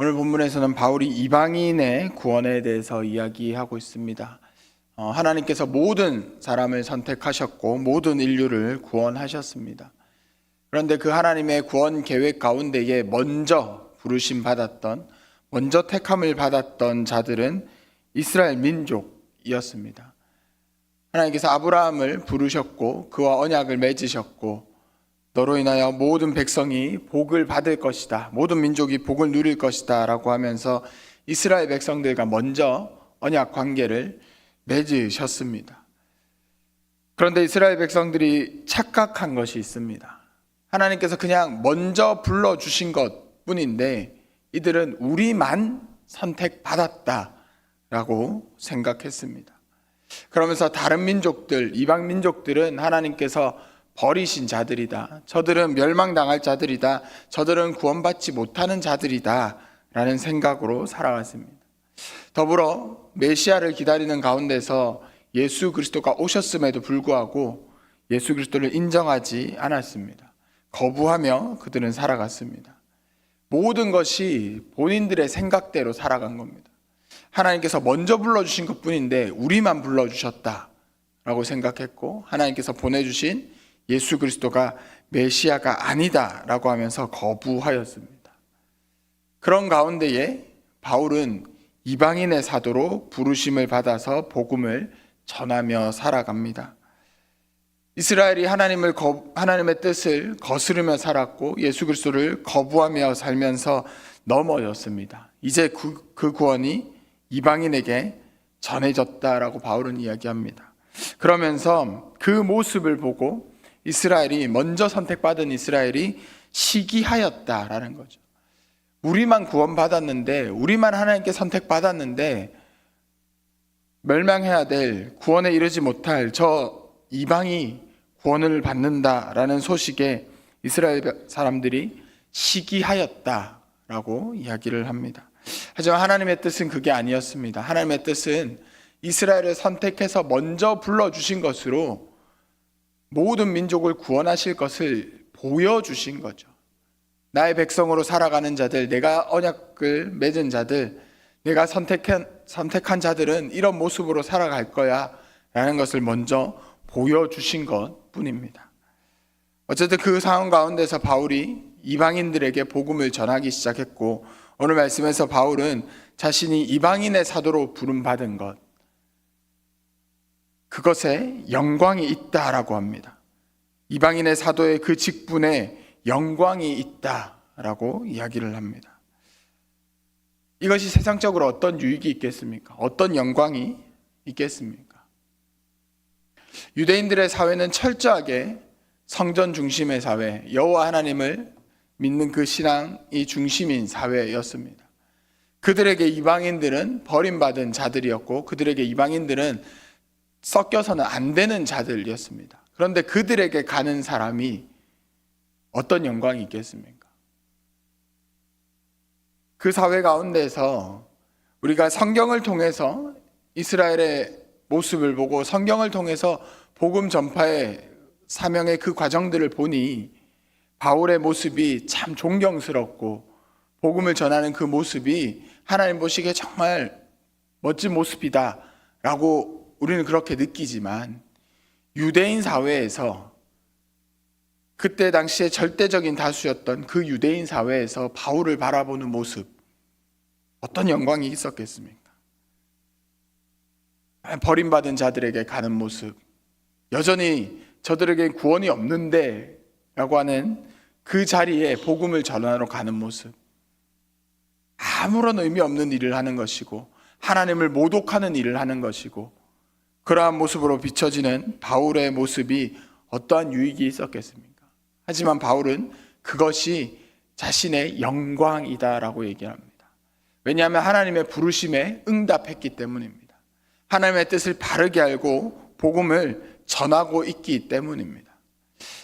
오늘 본문에서는 바울이 이방인의 구원에 대해서 이야기하고 있습니다. 하나님께서 모든 사람을 선택하셨고 모든 인류를 구원하셨습니다. 그런데 그 하나님의 구원 계획 가운데에 먼저 부르심 받았던, 먼저 택함을 받았던 자들은 이스라엘 민족이었습니다. 하나님께서 아브라함을 부르셨고 그와 언약을 맺으셨고 너로 인하여 모든 백성이 복을 받을 것이다, 모든 민족이 복을 누릴 것이다 라고 하면서 이스라엘 백성들과 먼저 언약 관계를 맺으셨습니다. 그런데 이스라엘 백성들이 착각한 것이 있습니다. 하나님께서 그냥 먼저 불러주신 것 뿐인데 이들은 우리만 선택받았다라고 생각했습니다. 그러면서 다른 민족들, 이방 민족들은 하나님께서 버리신 자들이다, 저들은 멸망당할 자들이다, 저들은 구원받지 못하는 자들이다 라는 생각으로 살아왔습니다. 더불어 메시아를 기다리는 가운데서 예수 그리스도가 오셨음에도 불구하고 예수 그리스도를 인정하지 않았습니다. 거부하며 그들은 살아갔습니다. 모든 것이 본인들의 생각대로 살아간 겁니다. 하나님께서 먼저 불러주신 것 뿐인데 우리만 불러주셨다라고 생각했고, 하나님께서 보내주신 예수 그리스도가 메시아가 아니다라고 하면서 거부하였습니다. 그런 가운데에 바울은 이방인의 사도로 부르심을 받아서 복음을 전하며 살아갑니다. 이스라엘이 하나님의 뜻을 거스르며 살았고 예수 그리스도를 거부하며 살면서 넘어졌습니다. 이제 그 구원이 이방인에게 전해졌다라고 바울은 이야기합니다. 그러면서 그 모습을 보고 이스라엘이, 먼저 선택받은 이스라엘이 시기하였다라는 거죠. 우리만 구원받았는데, 우리만 하나님께 선택받았는데 멸망해야 될, 구원에 이르지 못할 저 이방이 구원을 받는다라는 소식에 이스라엘 사람들이 시기하였다라고 이야기를 합니다. 하지만 하나님의 뜻은 그게 아니었습니다. 하나님의 뜻은 이스라엘을 선택해서 먼저 불러주신 것으로 모든 민족을 구원하실 것을 보여주신 거죠. 나의 백성으로 살아가는 자들, 내가 언약을 맺은 자들, 내가 선택한 자들은 이런 모습으로 살아갈 거야 라는 것을 먼저 보여주신 것 뿐입니다. 어쨌든 그 상황 가운데서 바울이 이방인들에게 복음을 전하기 시작했고, 오늘 말씀에서 바울은 자신이 이방인의 사도로 부름받은 것, 그것에 영광이 있다라고 합니다. 이방인의 사도의 그 직분에 영광이 있다라고 이야기를 합니다. 이것이 세상적으로 어떤 유익이 있겠습니까? 어떤 영광이 있겠습니까? 유대인들의 사회는 철저하게 성전 중심의 사회, 여호와 하나님을 믿는 그 신앙이 중심인 사회였습니다. 그들에게 이방인들은 버림받은 자들이었고 그들에게 이방인들은 섞여서는 안 되는 자들이었습니다. 그런데 그들에게 가는 사람이 어떤 영광이 있겠습니까? 그 사회 가운데서 우리가 성경을 통해서 이스라엘의 모습을 보고 성경을 통해서 복음 전파의 사명의 그 과정들을 보니 바울의 모습이 참 존경스럽고 복음을 전하는 그 모습이 하나님 보시기에 정말 멋진 모습이다 라고 우리는 그렇게 느끼지만, 유대인 사회에서, 그때 당시에 절대적인 다수였던 그 유대인 사회에서 바울을 바라보는 모습, 어떤 영광이 있었겠습니까? 버림받은 자들에게 가는 모습, 여전히 저들에게 구원이 없는데 라고 하는 그 자리에 복음을 전하러 가는 모습, 아무런 의미 없는 일을 하는 것이고 하나님을 모독하는 일을 하는 것이고, 그러한 모습으로 비춰지는 바울의 모습이 어떠한 유익이 있었겠습니까? 하지만 바울은 그것이 자신의 영광이다라고 얘기합니다. 왜냐하면 하나님의 부르심에 응답했기 때문입니다. 하나님의 뜻을 바르게 알고 복음을 전하고 있기 때문입니다.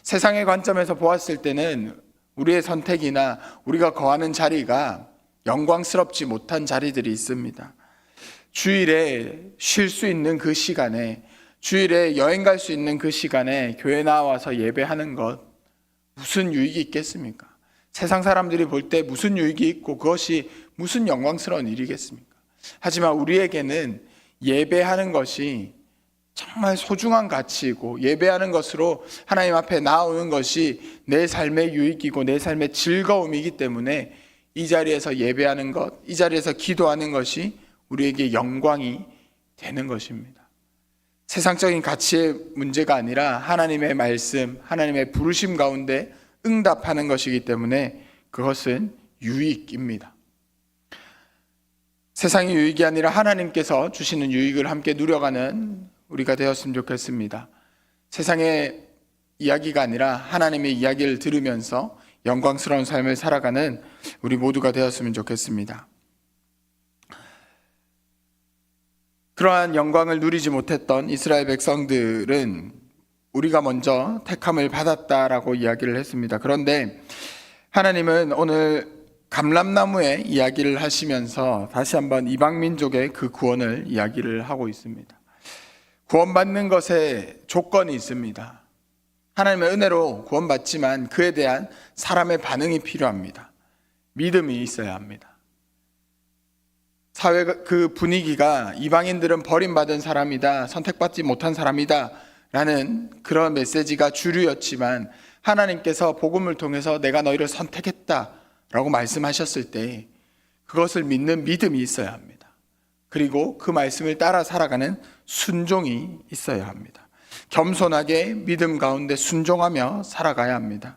세상의 관점에서 보았을 때는 우리의 선택이나 우리가 거하는 자리가 영광스럽지 못한 자리들이 있습니다. 주일에 쉴 수 있는 그 시간에, 주일에 여행 갈 수 있는 그 시간에 교회 나와서 예배하는 것, 무슨 유익이 있겠습니까? 세상 사람들이 볼 때 무슨 유익이 있고 그것이 무슨 영광스러운 일이겠습니까? 하지만 우리에게는 예배하는 것이 정말 소중한 가치이고, 예배하는 것으로 하나님 앞에 나오는 것이 내 삶의 유익이고 내 삶의 즐거움이기 때문에 이 자리에서 예배하는 것, 이 자리에서 기도하는 것이 우리에게 영광이 되는 것입니다. 세상적인 가치의 문제가 아니라 하나님의 말씀, 하나님의 부르심 가운데 응답하는 것이기 때문에 그것은 유익입니다. 세상의 유익이 아니라 하나님께서 주시는 유익을 함께 누려가는 우리가 되었으면 좋겠습니다. 세상의 이야기가 아니라 하나님의 이야기를 들으면서 영광스러운 삶을 살아가는 우리 모두가 되었으면 좋겠습니다. 그러한 영광을 누리지 못했던 이스라엘 백성들은 우리가 먼저 택함을 받았다라고 이야기를 했습니다. 그런데 하나님은 오늘 감람나무의 이야기를 하시면서 다시 한번 이방민족의 그 구원을 이야기를 하고 있습니다. 구원받는 것에 조건이 있습니다. 하나님의 은혜로 구원받지만 그에 대한 사람의 반응이 필요합니다. 믿음이 있어야 합니다. 사회 그 분위기가 이방인들은 버림받은 사람이다, 선택받지 못한 사람이다 라는 그런 메시지가 주류였지만, 하나님께서 복음을 통해서 내가 너희를 선택했다 라고 말씀하셨을 때 그것을 믿는 믿음이 있어야 합니다. 그리고 그 말씀을 따라 살아가는 순종이 있어야 합니다. 겸손하게 믿음 가운데 순종하며 살아가야 합니다.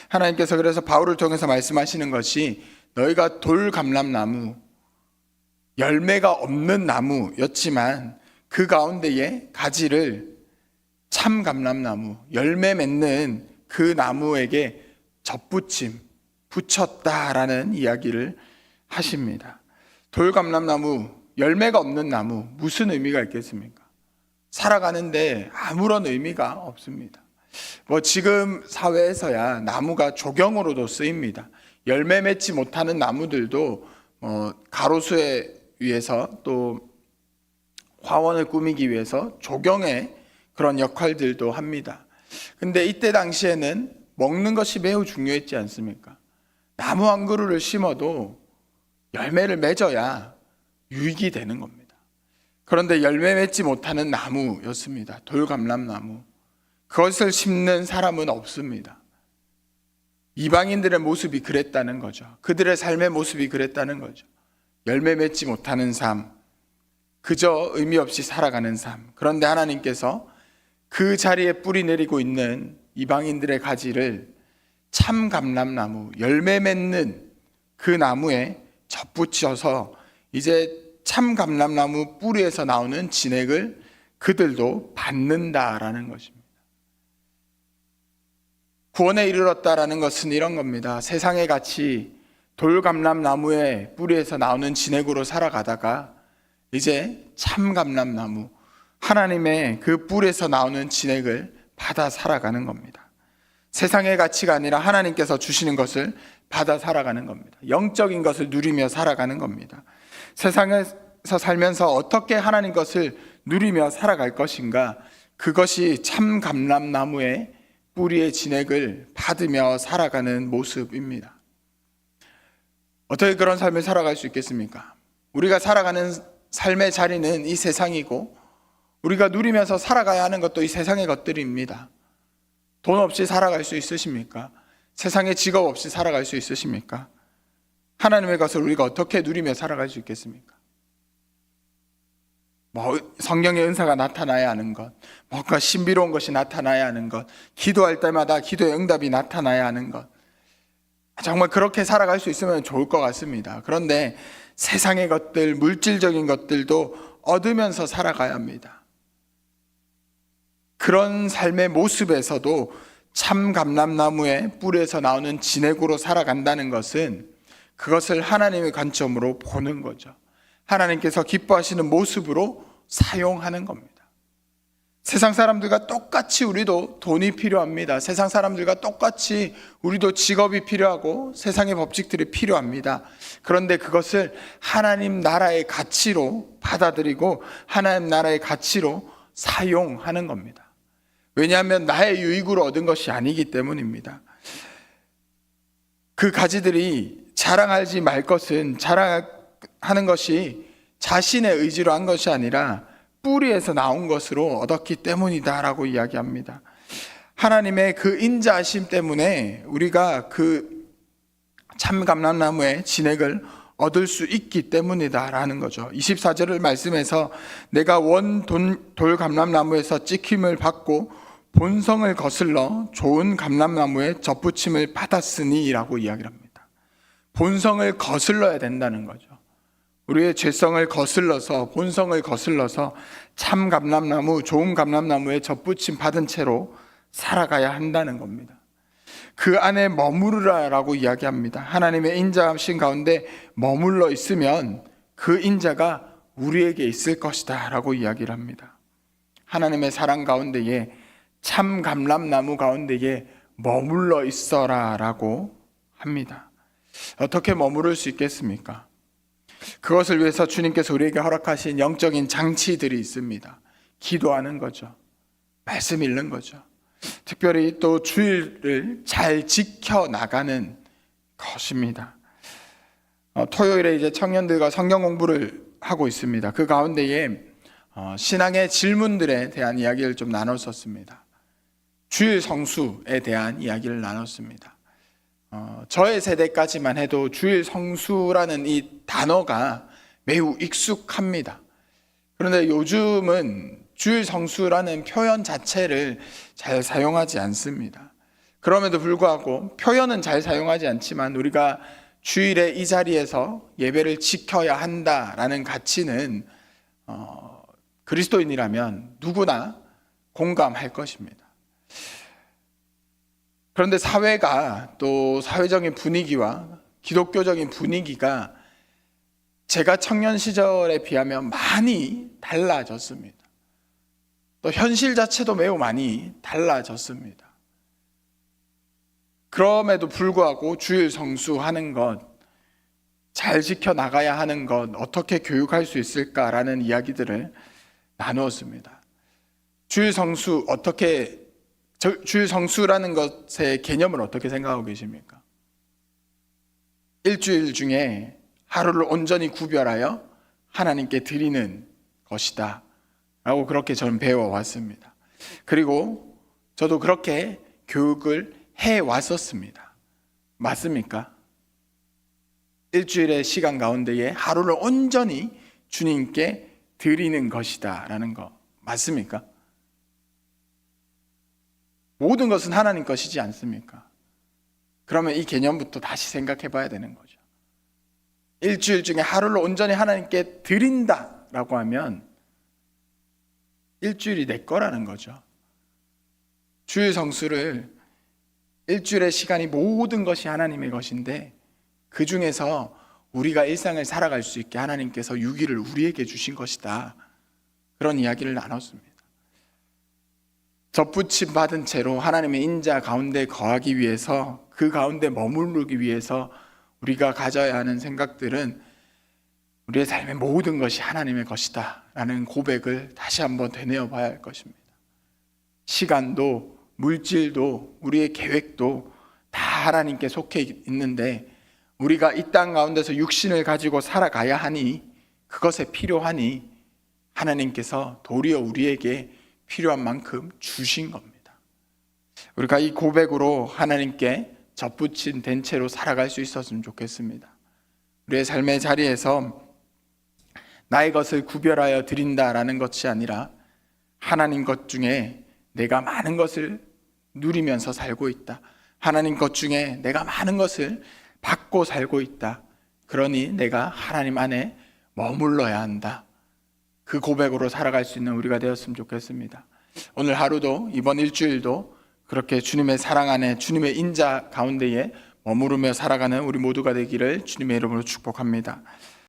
하나님께서 그래서 바울을 통해서 말씀하시는 것이 너희가 돌감람나무, 열매가 없는 나무였지만 그 가운데에 가지를 참감람나무, 열매 맺는 그 나무에게 접붙임, 붙였다라는 이야기를 하십니다. 돌감람나무, 열매가 없는 나무, 무슨 의미가 있겠습니까? 살아가는데 아무런 의미가 없습니다. 지금 사회에서야 나무가 조경으로도 쓰입니다. 열매 맺지 못하는 나무들도 가로수에 위해서 또 화원을 꾸미기 위해서 조경의 그런 역할들도 합니다. 근데 이때 당시에는 먹는 것이 매우 중요했지 않습니까? 나무 한 그루를 심어도 열매를 맺어야 유익이 되는 겁니다. 그런데 열매 맺지 못하는 나무였습니다. 돌감람나무. 그것을 심는 사람은 없습니다. 이방인들의 모습이 그랬다는 거죠. 그들의 삶의 모습이 그랬다는 거죠. 열매 맺지 못하는 삶, 그저 의미 없이 살아가는 삶. 그런데 하나님께서 그 자리에 뿌리 내리고 있는 이방인들의 가지를 참감람나무, 열매 맺는 그 나무에 접붙여서 이제 참감람나무 뿌리에서 나오는 진액을 그들도 받는다라는 것입니다. 구원에 이르렀다라는 것은 이런 겁니다. 세상의 가치, 돌감람나무의 뿌리에서 나오는 진액으로 살아가다가 이제 참감람나무, 하나님의 그 뿔에서 나오는 진액을 받아 살아가는 겁니다. 세상의 가치가 아니라 하나님께서 주시는 것을 받아 살아가는 겁니다. 영적인 것을 누리며 살아가는 겁니다. 세상에서 살면서 어떻게 하나님 것을 누리며 살아갈 것인가, 그것이 참감람나무의 뿌리의 진액을 받으며 살아가는 모습입니다. 어떻게 그런 삶을 살아갈 수 있겠습니까? 우리가 살아가는 삶의 자리는 이 세상이고 우리가 누리면서 살아가야 하는 것도 이 세상의 것들입니다. 돈 없이 살아갈 수 있으십니까? 세상에 직업 없이 살아갈 수 있으십니까? 하나님의 것을 우리가 어떻게 누리며 살아갈 수 있겠습니까? 성령의 은사가 나타나야 하는 것, 뭔가 신비로운 것이 나타나야 하는 것, 기도할 때마다 기도의 응답이 나타나야 하는 것, 정말 그렇게 살아갈 수 있으면 좋을 것 같습니다. 그런데 세상의 것들, 물질적인 것들도 얻으면서 살아가야 합니다. 그런 삶의 모습에서도 참감람나무의 뿔에서 나오는 진액으로 살아간다는 것은 그것을 하나님의 관점으로 보는 거죠. 하나님께서 기뻐하시는 모습으로 사용하는 겁니다. 세상 사람들과 똑같이 우리도 돈이 필요합니다. 세상 사람들과 똑같이 우리도 직업이 필요하고 세상의 법칙들이 필요합니다. 그런데 그것을 하나님 나라의 가치로 받아들이고 하나님 나라의 가치로 사용하는 겁니다. 왜냐하면 나의 유익으로 얻은 것이 아니기 때문입니다. 그 가지들이 자랑하지 말 것은 자랑하는 것이 자신의 의지로 한 것이 아니라 뿌리에서 나온 것으로 얻었기 때문이다라고 이야기합니다. 하나님의 그 인자하심 때문에 우리가 그 참감람나무의 진액을 얻을 수 있기 때문이다라는 거죠. 24절을 말씀에서 내가 원 돌감람나무에서 찍힘을 받고 본성을 거슬러 좋은 감람나무에 접붙임을 받았으니 라고 이야기를 합니다. 본성을 거슬러야 된다는 거죠. 우리의 죄성을 거슬러서, 본성을 거슬러서 참 감람나무, 좋은 감람나무에 접붙임 받은 채로 살아가야 한다는 겁니다. 그 안에 머무르라라고 이야기합니다. 하나님의 인자하심 가운데 머물러 있으면 그 인자가 우리에게 있을 것이다 라고 이야기를 합니다. 하나님의 사랑 가운데에 참 감람나무 가운데에 머물러 있어라 라고 합니다. 어떻게 머무를 수 있겠습니까? 그것을 위해서 주님께서 우리에게 허락하신 영적인 장치들이 있습니다. 기도하는 거죠. 말씀 읽는 거죠. 특별히 또 주일을 잘 지켜나가는 것입니다. 토요일에 이제 청년들과 성경 공부를 하고 있습니다. 그 가운데에 신앙의 질문들에 대한 이야기를 좀 나눴었습니다. 주일 성수에 대한 이야기를 나눴습니다. 저의 세대까지만 해도 주일 성수라는 이 단어가 매우 익숙합니다. 그런데 요즘은 주일 성수라는 표현 자체를 잘 사용하지 않습니다. 그럼에도 불구하고 표현은 잘 사용하지 않지만 우리가 주일에 이 자리에서 예배를 지켜야 한다라는 가치는 그리스도인이라면 누구나 공감할 것입니다. 그런데 사회가 또 사회적인 분위기와 기독교적인 분위기가 제가 청년 시절에 비하면 많이 달라졌습니다. 또 현실 자체도 매우 많이 달라졌습니다. 그럼에도 불구하고 주일 성수하는 것, 잘 지켜나가야 하는 것, 어떻게 교육할 수 있을까라는 이야기들을 나누었습니다. 주일 성수라는 것의 개념을 어떻게 생각하고 계십니까? 일주일 중에 하루를 온전히 구별하여 하나님께 드리는 것이다 라고 그렇게 저는 배워왔습니다. 그리고 저도 그렇게 교육을 해왔었습니다. 맞습니까? 일주일의 시간 가운데에 하루를 온전히 주님께 드리는 것이다 라는 거 맞습니까? 모든 것은 하나님 것이지 않습니까? 그러면 이 개념부터 다시 생각해 봐야 되는 거죠. 일주일 중에 하루를 온전히 하나님께 드린다라고 하면 일주일이 내 거라는 거죠. 주일 성수를 일주일의 시간이 모든 것이 하나님의 것인데 그 중에서 우리가 일상을 살아갈 수 있게 하나님께서 6일을 우리에게 주신 것이다. 그런 이야기를 나눴습니다. 접붙임 받은 채로 하나님의 인자 가운데 거하기 위해서 그 가운데 머무르기 위해서 우리가 가져야 하는 생각들은 우리의 삶의 모든 것이 하나님의 것이다 라는 고백을 다시 한번 되뇌어 봐야 할 것입니다. 시간도 물질도 우리의 계획도 다 하나님께 속해 있는데 우리가 이 땅 가운데서 육신을 가지고 살아가야 하니 그것에 필요하니 하나님께서 도리어 우리에게 필요한 만큼 주신 겁니다. 우리가 이 고백으로 하나님께 접붙인 된 채로 살아갈 수 있었으면 좋겠습니다. 우리의 삶의 자리에서 나의 것을 구별하여 드린다라는 것이 아니라 하나님 것 중에 내가 많은 것을 누리면서 살고 있다. 하나님 것 중에 내가 많은 것을 받고 살고 있다. 그러니 내가 하나님 안에 머물러야 한다. 그 고백으로 살아갈 수 있는 우리가 되었으면 좋겠습니다. 오늘 하루도 이번 일주일도 그렇게 주님의 사랑 안에 주님의 인자 가운데에 머무르며 살아가는 우리 모두가 되기를 주님의 이름으로 축복합니다.